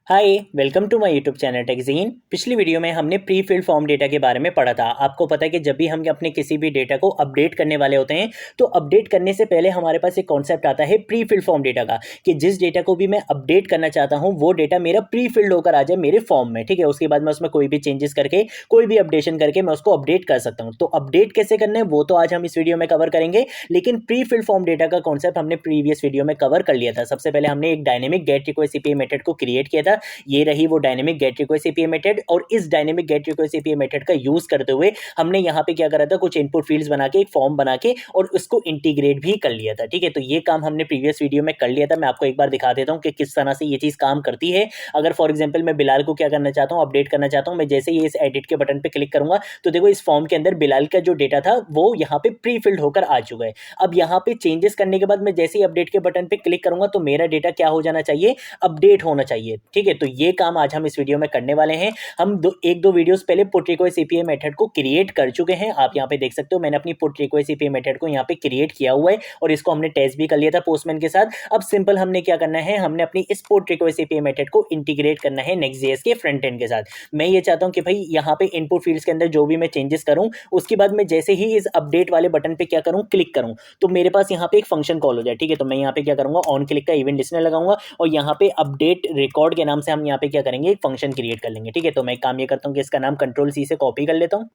Hi welcome to my YouTube channel Techgene. पिछली video में हमने प्री फिल्ड फॉर्म डेटा के बारे में पढ़ा था। आपको पता है कि जब भी हम अपने किसी भी डेटा को अपडेट करने वाले होते हैं तो अपडेट करने से पहले हमारे पास एक कॉन्सेप्ट आता है प्री फिल्ड फॉर्म डेटा का, कि जिस डेटा को भी मैं अपडेट करना चाहता हूँ वो डेटा मेरा प्री फिल्ड होकर आ जाए मेरे फॉर्म में। ठीक है, उसके बाद मैं उसमें कोई भी चेंजेस करके कोई भी अपडेशन करके मैं उसको अपडेट कर सकता हूँ। तो अपडेट कैसे करना है वो तो आज हम इस वीडियो में कवर करेंगे, लेकिन प्री फिल्ड फॉर्म डेटा का कॉन्सेप्ट हमने प्रीवियस वीडियो में कवर कर लिया था। सबसे पहले हमने एक dynamic gate request API method को क्रिएट किया था। ये रही वो dynamic gate request API method, और इस dynamic gate request API method का यूज करते हुए हमने यहाँ पे क्या करा था, कुछ इनपुट फील्ड्स बना के एक फॉर्म बना के और उसको इंटीग्रेट भी कर लिया था। ठीक है, तो ये काम हमने प्रीवियस वीडियो में कर लिया था। मैं आपको एक बार दिखा देता हूँ कि किस तरह से ये चीज काम करती है। अगर फॉर एग्जाम्पल मैं बिलाल को क्या करना चाहता हूँ, अपडेट करना चाहता हूँ, मैं जैसे ही इस एडिट के बटन पे क्लिक करूंगा तो देखो इस फॉर्म के अंदर बिलाल का जो डेटा था वो यहाँ पे प्री फिल्ड होकर आ चुका है। अब यहाँ पे चेंजेस करने के बाद मैं जैसे ही अपडेट के बटन पे क्लिक करूंगा तो मेरा डेटा क्या हो जाना चाहिए, अपडेट होना चाहिए। ठीक है, तो ये काम आज हम इस वीडियो में करने वाले हैं। हम एक दो वीडियोस पहले पुट रिक्वेस्ट एपीआई मेथड को क्रिएट कर चुके हैं। आप यहाँ पे देख सकते हो मैंने अपनी पुट रिक्वेस्ट एपीआई मेथड को यहाँ पे क्रिएट किया हुआ है और इसको हमने टेस्ट भी कर लिया था पोस्टमैन के साथ। अब सिंपल हमने क्या करना है, हमने अपनी इस पुट रिक्वेस्ट एपीआई मेथड को इंटीग्रेट करना है नेक्स्ट.जेएस के फ्रंट एंड के साथ। मैं ये चाहता हूँ कि भाई यहाँ पे इनपुट फील्ड्स के अंदर जो भी मैं चेंजेस करूँ उसके बाद मैं जैसे ही इस अपडेट वाले बटन पे क्या करूँ, क्लिक करूँ, तो मेरे पास यहाँ पे एक फंक्शन कॉल हो जाए। ठीक है, तो मैं यहाँ पे क्या करूंगा, ऑन क्लिक का इवेंट लिस्टनर लगाऊंगा और यहाँ पे अपडेट रिकॉर्ड के नाम से हम यहाँ पे क्या करेंगे, एक फंक्शन क्रिएट कर लेंगे। ठीक है, तो मैं एक काम ये करता हूँ कि इसका नाम कंट्रोल सी से कॉपी कर लेता हूँ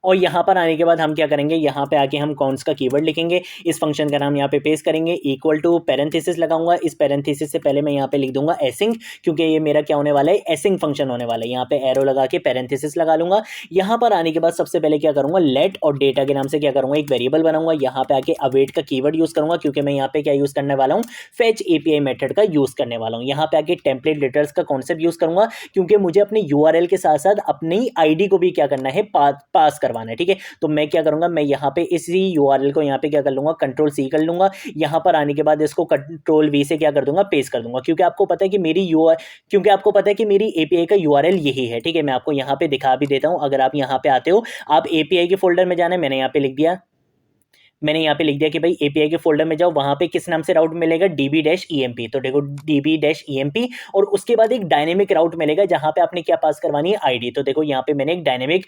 और यहाँ पर आने के बाद हम क्या करेंगे, यहाँ पे आके हम कॉन्स का कीवर्ड लिखेंगे, इस फंक्शन का नाम यहाँ पे पेस्ट करेंगे, इक्वल टू पैरेंथेसिस लगाऊंगा। इस पैरेंथेसिस से पहले मैं यहाँ पे लिख दूंगा एसिंग, क्योंकि ये मेरा क्या होने वाला है, एसिंग फंक्शन होने वाला है। यहाँ पे एरो लगा के पैरेंथेसिस लगा लूंगा। यहाँ पर आने के बाद सबसे पहले क्या करूंगा, लेट और डेटा के नाम से क्या करूंगा, एक वेरिएबल बनाऊंगा। यहाँ पे आके अवेट का कीवर्ड यूज करूंगा, क्योंकि मैं यहाँ पे क्या यूज करने वाला हूँ, फेच एपीआई मेथड का यूज करने वाला हूँ। यहाँ पे आके टेम्पलेट लेटर्स का कॉन्सेप्ट यूज करूंगा, क्योंकि मुझे अपने यूआरएल के साथ साथ अपनी आईडी को भी क्या करना है, पास करवाना है। ठीक है, तो मैं क्या करूंगा, मैं यहाँ पे इसी यूआरएल को यहाँ पे क्या कर लूंगा, कंट्रोल सी कर लूंगा। यहाँ पर आने के बाद इसको कंट्रोल वी से क्या कर दूंगा, पेस्ट कर दूंगा, क्योंकि आपको पता है कि मेरी एपीआई का यूआरएल यही है। ठीक है, मैं आपको यहाँ पे दिखा भी देता हूँ। अगर आप यहाँ पे आते हो, आप एपीआई के फोल्डर में जाना है, मैंने यहाँ पे लिख दिया कि भाई एपीआई के फोल्डर में जाओ, वहां पे किस नाम से राउट मिलेगा, db-emp। तो देखो db-emp और उसके बाद एक डायनेमिक राउट मिलेगा जहां पे आपने क्या पास करवानी है, आईडी। तो देखो यहाँ पे मैंने एक डायनेमिक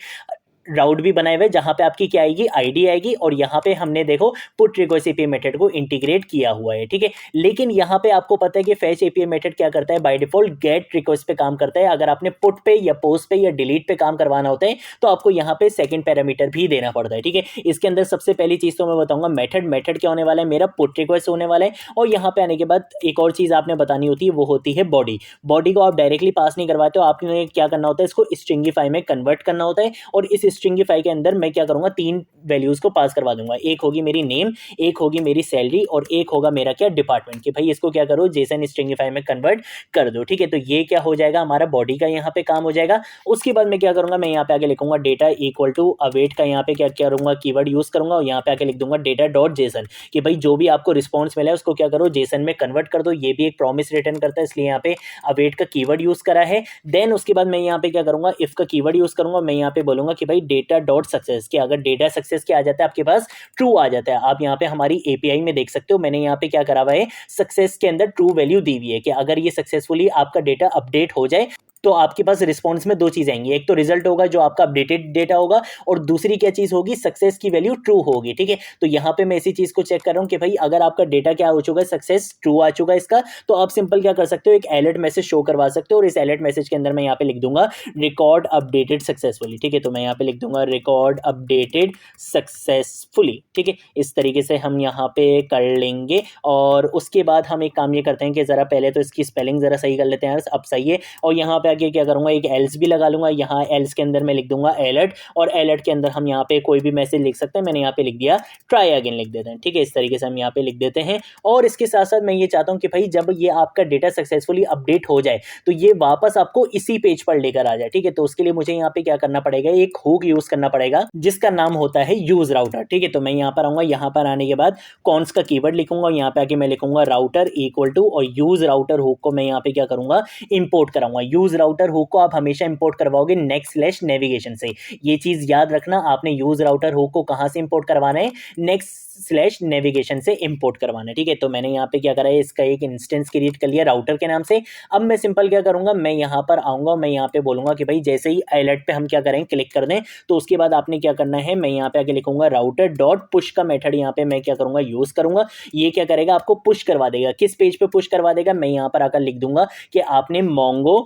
राउट भी बनाए हुए जहां पे आपकी क्या आएगी, आईडी आएगी, और यहाँ पे हमने देखो पुट रिक्वेस्ट एपीआई मेथड को इंटीग्रेट किया हुआ है। ठीक है, लेकिन यहाँ पे आपको पता है कि फेच एपीआई मेथड क्या करता है, बाय डिफॉल्ट गेट रिक्वेस्ट पे काम करता है। अगर आपने पुट पे या पोस्ट पे या डिलीट पे काम करवाना होता है तो आपको यहाँ पे सेकंड पैरामीटर भी देना पड़ता है। ठीक है, इसके अंदर सबसे पहली चीज तो मैं बताऊंगा मेथड क्या होने वाला है, मेरा पुट रिक्वेस्ट होने वाला है। और यहाँ पे आने के बाद एक और चीज आपने बतानी होती है, वो होती है बॉडी को आप डायरेक्टली पास नहीं करवाते हो, आपने क्या करना होता है, इसको स्ट्रिंगिफाई में कन्वर्ट करना होता है। और इस स्ट्रिंगिफाई के अंदर मैं क्या करूंगा, तीन वैल्यूज को पास करवा दूंगा। एक होगी मेरी नेम, एक होगी मेरी सैलरी, और एक होगा मेरा क्या, डिपार्टमेंट। कि भाई इसको क्या करो, जेसन स्ट्रिंगिफाई में कन्वर्ट कर दो। ठीक है, तो ये क्या हो जाएगा, हमारा बॉडी का यहाँ पे काम हो जाएगा। उसके बाद मैं क्या करूंगा, मैं यहाँ पे आगे लिखूंगा डेटा इक्वल टू अवेट का यहाँ पे क्या करूंगा, कीवर्ड यूज करूंगा और यहाँ पे आके लिख दूंगा डेटा डॉट जेसन, कि भाई जो भी आपको रिस्पॉन्स मिला है उसको क्या करो, जेसन में कन्वर्ट कर दो। ये भी एक प्रॉमिस रिटर्न करता है, इसलिए यहाँ पे अवेट का कीवर्ड यूज करा है। देन उसके बाद मैं यहाँ पे क्या करूंगा, इफ का कीवर्ड यूज करूंगा। मैं यहाँ पे बोलूंगा कि भाई डेटा डॉट सक्सेस, कि अगर डेटा सक्सेस के आ जाता है आपके पास, ट्रू आ जाता है। आप यहाँ पे हमारी एपीआई में देख सकते हो, मैंने यहाँ पे क्या करा हुआ है, सक्सेस के अंदर ट्रू वैल्यू दी हुई है, कि अगर ये सक्सेसफुली आपका डेटा अपडेट हो जाए तो आपके पास रिस्पॉन्स में दो चीज आएंगी, एक तो रिजल्ट होगा जो आपका अपडेटेड डेटा होगा, और दूसरी क्या चीज होगी, सक्सेस की वैल्यू ट्रू होगी। ठीक है, तो यहाँ पे मैं इसी चीज को चेक कर रहा हूँ कि भाई अगर आपका डेटा क्या हो चुका है, सक्सेस ट्रू आ चुका है इसका, तो आप सिंपल क्या कर सकते हो, एक अलर्ट मैसेज शो करवा सकते हो। और इस अलर्ट मैसेज के अंदर मैं यहाँ पे लिख दूंगा रिकॉर्ड अपडेटेड सक्सेसफुली। ठीक है, तो मैं यहाँ पे लिख दूंगा रिकॉर्ड अपडेटेड सक्सेसफुली। ठीक है, इस तरीके से हम यहाँ पे कर लेंगे। और उसके बाद हम एक काम ये करते हैं कि जरा पहले तो इसकी स्पेलिंग जरा सही कर लेते हैं। अब सही है, और यहाँ पे आगे क्या करूंगा, एक एल्स भी लगा लूंगा। यहाँ एल्स के अंदर मैं लिख दूंगा अलर्ट, और अलर्ट के अंदर हम यहाँ पे कोई भी मैसेज लिख सकते हैं। मैंने यहाँ पे लिख दिया ट्राई अगेन लिख देते हैं। ठीक है, इस तरीके से हम यहाँ पे लिख देते हैं। और इसके साथ साथ मैं ये चाहता हूँ कि भाई जब ये आपका डेटा सक्सेसफुली अपडेट हो जाए तो ये वापस आपको इसी पेज पर लेकर आ जाए। ठीक है, तो उसके लिए मुझे यहाँ पे क्या करना पड़ेगा, एक हुक यूज करना पड़ेगा जिसका नाम होता है यूज राउटर। ठीक है, तो मैं यहाँ पर आऊंगा, यहाँ पर आने के बाद कॉन्स का कीवर्ड लिखूंगा, यहाँ पे आके मैं लिखूंगा राउटर इक्वल टू, और यूज राउटर हुक को मैं यहाँ पे क्या करूंगा, इंपोर्ट कराऊंगा। यूज राउटर हुक को आप हमेशा इंपोर्ट करवाओगे next/navigation से। ये चीज़ याद रखना, आपने यूज राउटर हुक को कहाँ से इंपोर्ट करवाना है, next/navigation से इंपोर्ट करवाना है। ठीक है, तो मैंने यहाँ पे क्या करा है, इसका एक इंस्टेंस क्रिएट कर लिया राउटर के नाम से। अब मैं सिंपल क्या करूँगा, मैं यहाँ पर आऊँगा, मैं यहाँ पे बोलूँगा कि भाई जैसे ही अलर्ट पे हम क्या करें, क्लिक कर दें, तो उसके बाद आपने क्या करना है, मैं यहाँ पे आके लिखूंगा राउटर डॉट पुश का मेथड यहाँ पे मैं क्या करूँगा, यूज़ करूँगा। ये क्या करेगा, आपको पुश करवा देगा। किस पेज पे पुश करवा देगा, मैं यहाँ पर आकर लिख दूंगा कि आपने मोंगो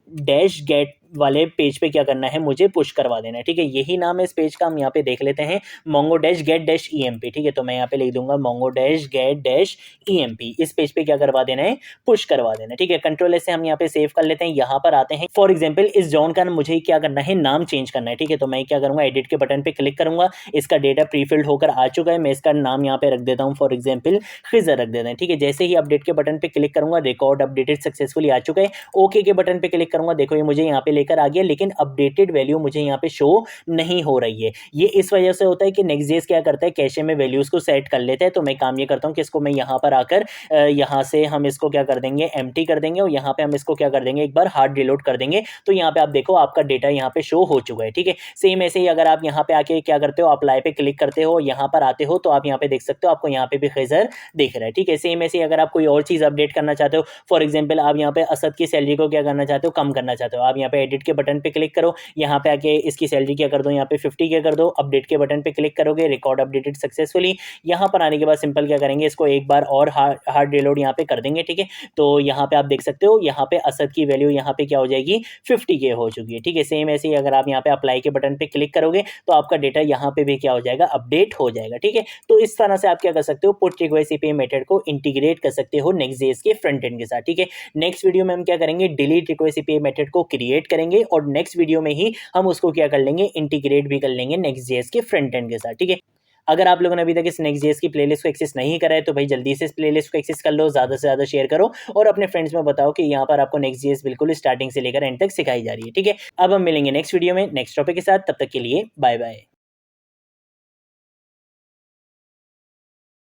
डैश गेट वाले पेज पे क्या करना है, मुझे पुश करवा देना है। ठीक है, यही नाम है इस पेज का, हम यहाँ पे देख लेते हैं, Mongo dash gate dash EMP। ठीक है, तो मैं यहाँ पे लिख दूंगा Mongo dash gate dash EMP। इस पेज पे क्या करवा देना है, पुश करवा देना है। ठीक है, कंट्रोल से हम यहाँ पे सेव कर लेते हैं। यहाँ पर आते हैं, फॉर एग्जाम्पल इस जोन का मुझे क्या करना है, नाम चेंज करना है। ठीक है, तो मैं क्या करूँगा, एडिट के बटन पे क्लिक करूंगा, इसका डेटा प्रीफिल्ड होकर आ चुका है, मैं इसका नाम यहाँ पे रख देता हूँ, फॉर एग्जाम्पल खिजर रख देते हैं। ठीक है, जैसे ही अपडेट के बटन पे क्लिक करूंगा, रिकॉर्ड अपडेटेड सक्सेसफुली आ चुका है। ओके के बटन पे क्लिक करूंगा, देखो ये मुझे यहाँ पे लेकर आ गया, लेकिन अपडेटेड वैल्यू मुझे यहाँ पे शो नहीं हो रही है। ये इस वजह से होता है कि नेक्स्ट.js क्या करता है, कैशे में वैल्यूज को सेट कर लेता है। तो मैं काम ये करता हूँ कि इसको मैं यहाँ पर आकर यहाँ से हम इसको क्या कर देंगे, एम्प्टी कर देंगे, और यहाँ पे हम इसको क्या कर देंगे, एक बार हार्ड रिलोड कर देंगे। तो यहाँ पे आप देखो आपका डेटा यहाँ पे शो हो चुका है। ठीक है, सेम ऐसे ही अगर आप यहाँ पे आके क्या करते हो, अप्लाई पे क्लिक करते हो, यहाँ पर आते हो, तो आप यहाँ पे देख सकते हो, आपको यहाँ पे भी खिजर दिख रहा है। ठीक है, सेम ऐसे ही अगर आप कोई और चीज़ अपडेट करना चाहते हो, फॉर एग्जाम्पल आप यहाँ पे असद की सैलरी को क्या करना चाहते हो, कम करना चाहते हो, आप यहाँ पे एडिट के बटन पे क्लिक करो, यहाँ पे आके इसकी सैलरी क्या कर दो, यहाँ पे 50 क्या कर दो, अपडेट के बटन पे क्लिक करोगे, रिकॉर्ड अपडेटेड सक्सेसफुली। यहाँ पर आने के बाद सिंपल क्या करेंगे, इसको एक बार और हार्ड रिलोड यहाँ पे कर देंगे। ठीक है, तो यहाँ पे आप देख सकते हो, यहाँ पे असद की वैल्यू यहाँ पे क्या हो जाएगी, 50 के हो चुकी है। ठीक है, सेम ऐसे ही अगर आप यहाँ पे अप्लाई के बटन पे क्लिक करोगे, तो आपका डेटा यहाँ पे भी क्या हो जाएगा, अपडेट हो जाएगा। ठीक है, तो इस तरह से आप क्या कर सकते हो, पुट रिक्वेस्ट API मेथड को इंटीग्रेट कर सकते हो नेक्स्ट.js के फ्रंट एंड के साथ। ठीक है, नेक्स्ट वीडियो में हम क्या करेंगे, डिलीट रिक्वेस्ट API मेथड को क्रिएट करेंगे, और नेक्स्ट वीडियो में ही हम उसको क्या कर लेंगे, इंटीग्रेट भी कर लेंगे नेक्स्ट.js के फ्रंट एंड के साथ। ठीक है, अगर आप लोगों ने अभी तक इस नेक्स्ट.js की प्लेलिस्ट को एक्सेस नहीं करा है, तो भाई जल्दी से इस प्लेलिस्ट को एक्सेस कर लो, ज़्यादा से ज़्यादा शेयर करो, और अपने फ्रेंड्स में बताओ कि यहाँ पर आपको नेक्स्ट.js बिल्कुल स्टार्टिंग से लेकर एंड तक सिखाई जा रही है। ठीक है, अब हम मिलेंगे नेक्स्ट वीडियो में नेक्स्ट टॉपिक के साथ, तब तक के लिए बाय बाय।